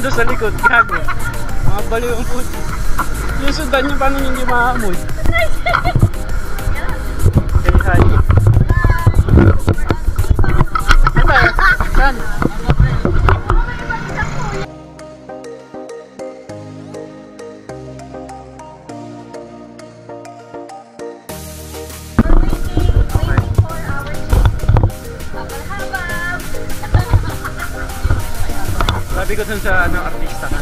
doon sa likod, gago. Mga baliw ang puti. Yung sundan nyo, paano hindi maamoy? Okay, hi. Saan tayo? Saan? Sabi ko dun sa artista ka.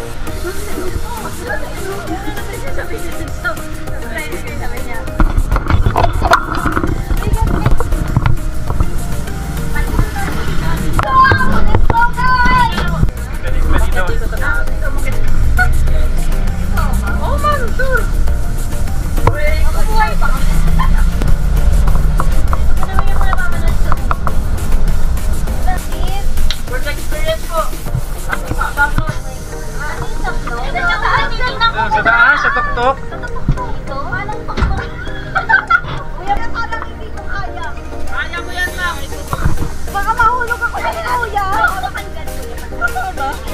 Sa taas, sa tuktok. Kaya mo yan, ma'am. Baka mahulog ako sa kuya.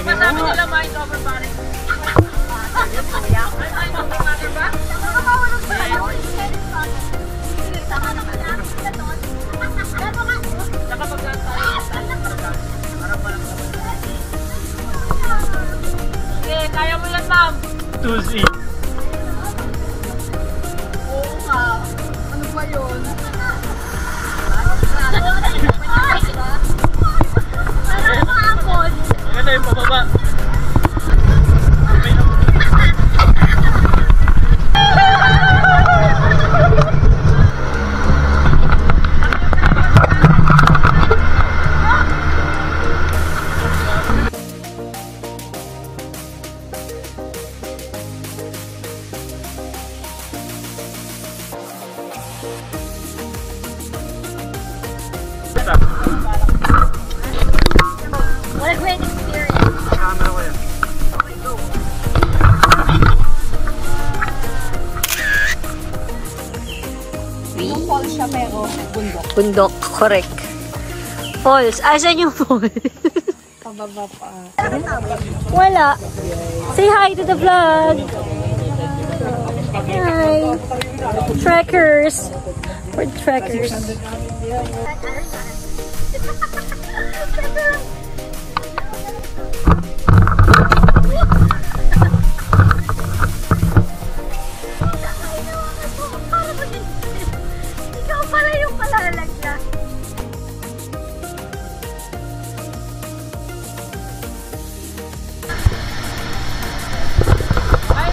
Masabi nila mind over body. Mind over body ba? Baka mahulog sa kayo. Saka pagkaan tayo. Parang walang naman. Okay, kaya mo yan, ma'am. 2C. Oo nga. Ano ba yun? Nakakapon. Ganda yung pababa. What a great experience. Camera ko yan. Yung falls siya pero bundok. Bundok, correct. Falls. Asan yung falls? Pababa pa. Wala. Say hi to the vlog. Hi. Trekkers. We're trekkers. Ikaw pala yung palalagya. Ay,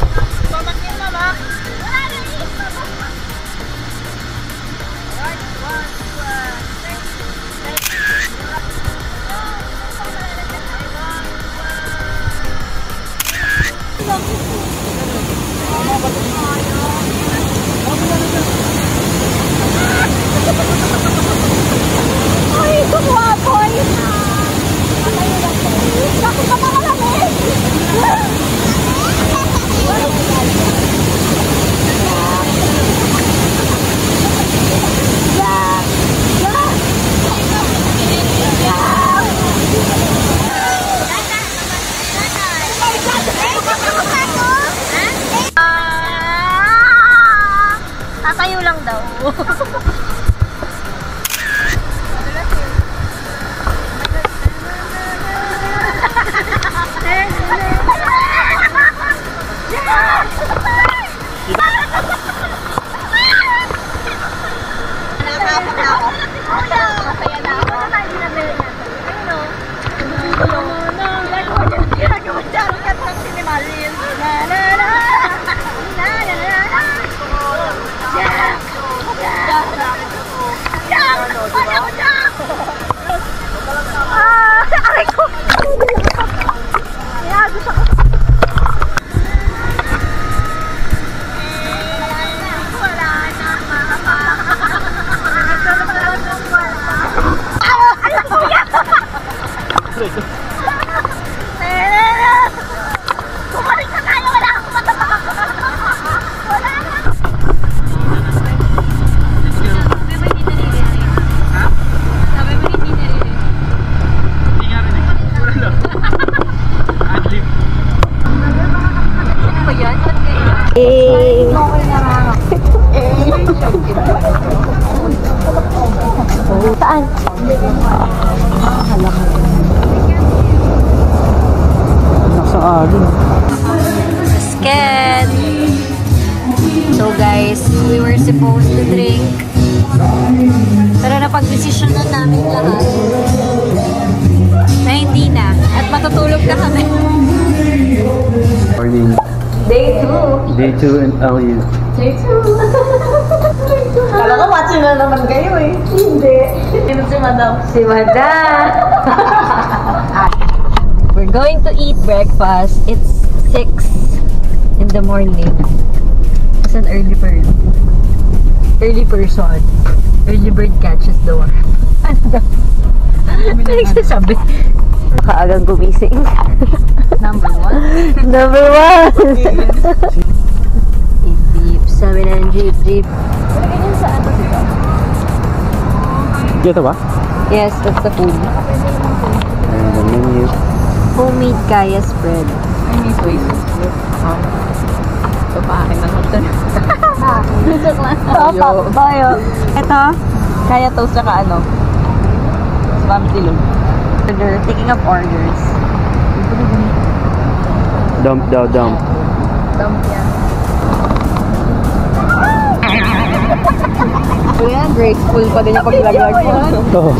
pamakin, ma'am, ha? Wala na yun. Right, 1, 2, 3. Ay, kumuhapoy. Bakit ka makalamig? Tatayo lang daw. Hindi nga rin eh. Wala lang. Saan? Nasa agin. Scared. So guys, we were supposed to drink. Pero napag-desisyon na namin lahat na hindi na. At matutulog na kami. Morning. Day 2. Day 2 and LU. Day 2. Kala ko watching na naman kayo eh. Hindi. Sino si Madam? Si Madam. We're going to eat breakfast. It's 6 in the morning. It's an early bird. Early person. Early bird catches the worm. Ano nagsasabi? Kaagang gumising. Number 1? Number 1! Jeep, sabi na ng jeep. Ganyan sa ano dito? Dito ba? Yes, that's the food. And the menu. Homemade kaya spread. I miss ways. So, paakin na hotel. Joke lang. Tayo. Ito? Kaya toast saka ano? Spam silog. Order. Taking up orders. Dump daw, dump. Dump yan. Kuya, graceful pa din yung paglaglag mo. Oh.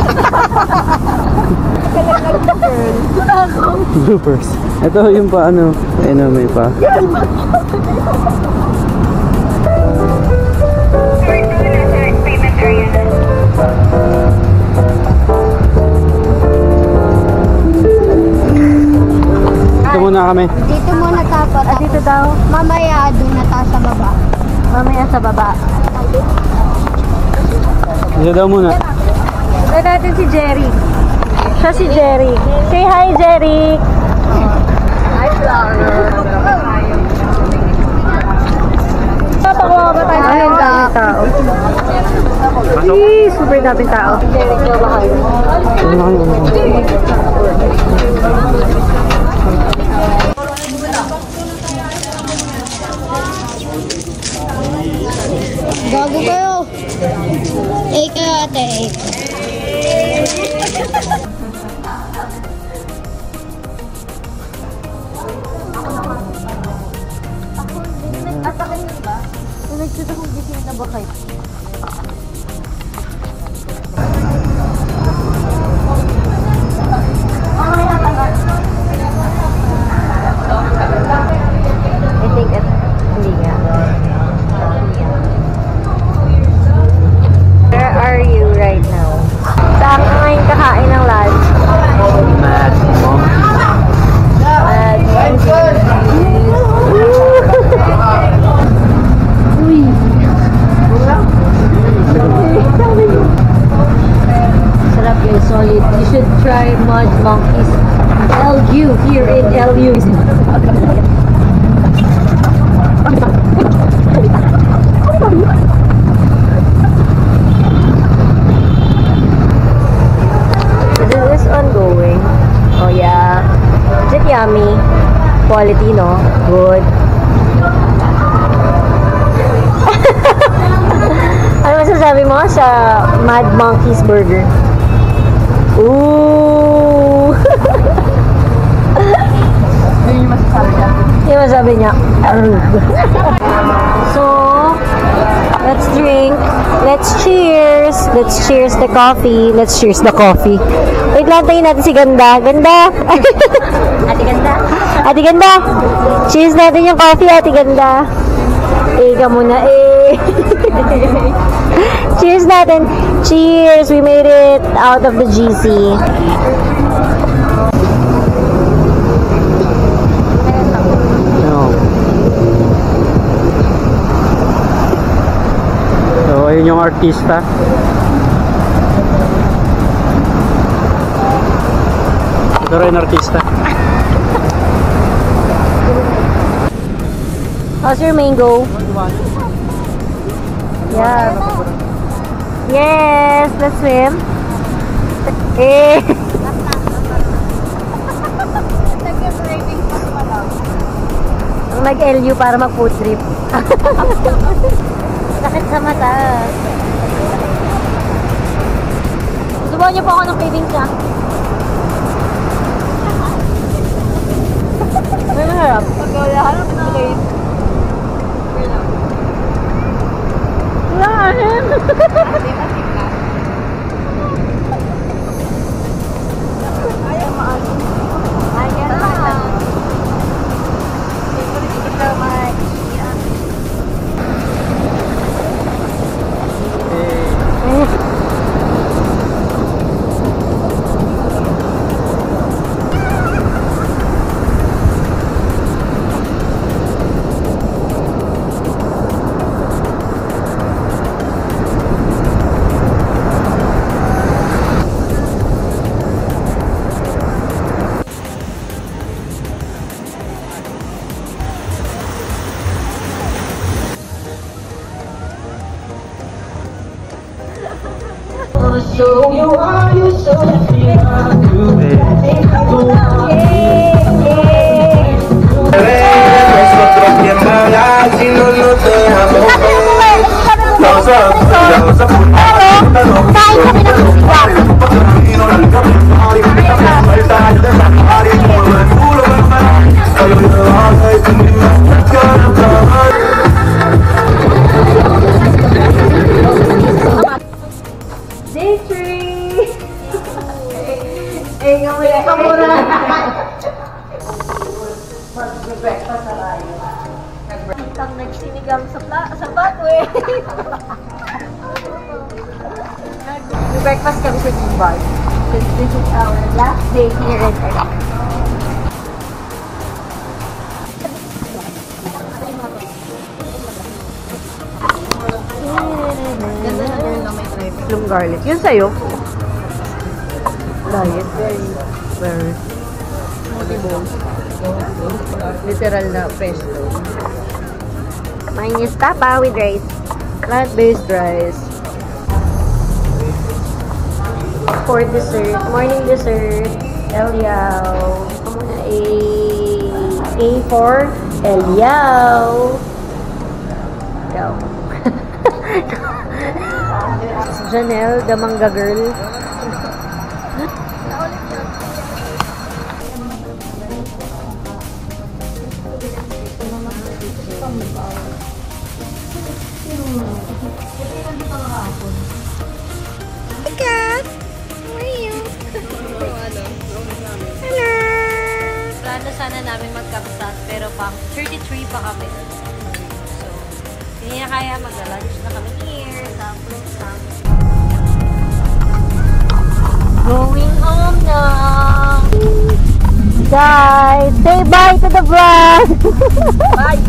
Bloopers. Ito yung pa ano. Ayun, may pa. Ito muna kami. Dito muna tapos. Dito daw. Mamaya doon na tayo sa baba. Mamaya sa baba. Dito daw muna. Ito natin si Jerry. Siya si Jerry. Say hi, Jerry! Hi, Flower. Papakuha ba tayo? Ay, ang daming tao. Yee, super daming tao. Jerry, ikaw ba kayo? Gago kayo. Kayo ate. Nagsusunod akong gising na ba kayo? I think hindi nga. Where are you right now? Saan ka ngayon kakain ng lunch? Mad Sarap yun, solid. You should try Mud Monkeys LU here in LU. This is ongoing. Oh yeah. Is it yummy? Quality, no? Good. Ano masasabi mo sa Mad Monkeys Burger? Ooh! Yun yung masasabi niya. Yung masabi niya. So, let's drink. Let's cheers. Let's cheers the coffee. Let's cheers the coffee. Wait lang, tayo natin si Ganda. Ganda! Ate Ganda. Ate Ganda! Cheers natin yung coffee, Ate Ganda. Eh, ka muna. Eh. Cheers natin. Cheers! We made it out of the GC. So, ayun yung artista. Ito rin artista. How's your mango? Yeah. Yes, let's swim. Eh. Nag-LU para mag-food trip. Sakit sa mata. Sabaw niyo po ako ng cravings niya. May maharap. Pag-harap na kayo. Lahin! Ayaw maano. Ayan na. Ito, Mike. Day 3! Eh, nga mo na. Mag-breakfast na tayo. Itang nagsinigang sa pathway. Breakfast kami sa G-Bar. This is our last day here in Erika. Ganda na girl na may tripe. Plum garlic. Yun sa'yo? Diet. Very. Smoothie bowl. Literal na pesto. Mine is tapa with rice. Plant-based rice. For dessert, morning dessert, Eliao. A for Eliao. Go. Janelle, the manga girl. Plano sana namin magkapsat pero pang 33 pa kami. So, hindi na kaya mag-lunch na kami here. Tapos, Going home now. Guys, say bye to the vlog. Bye!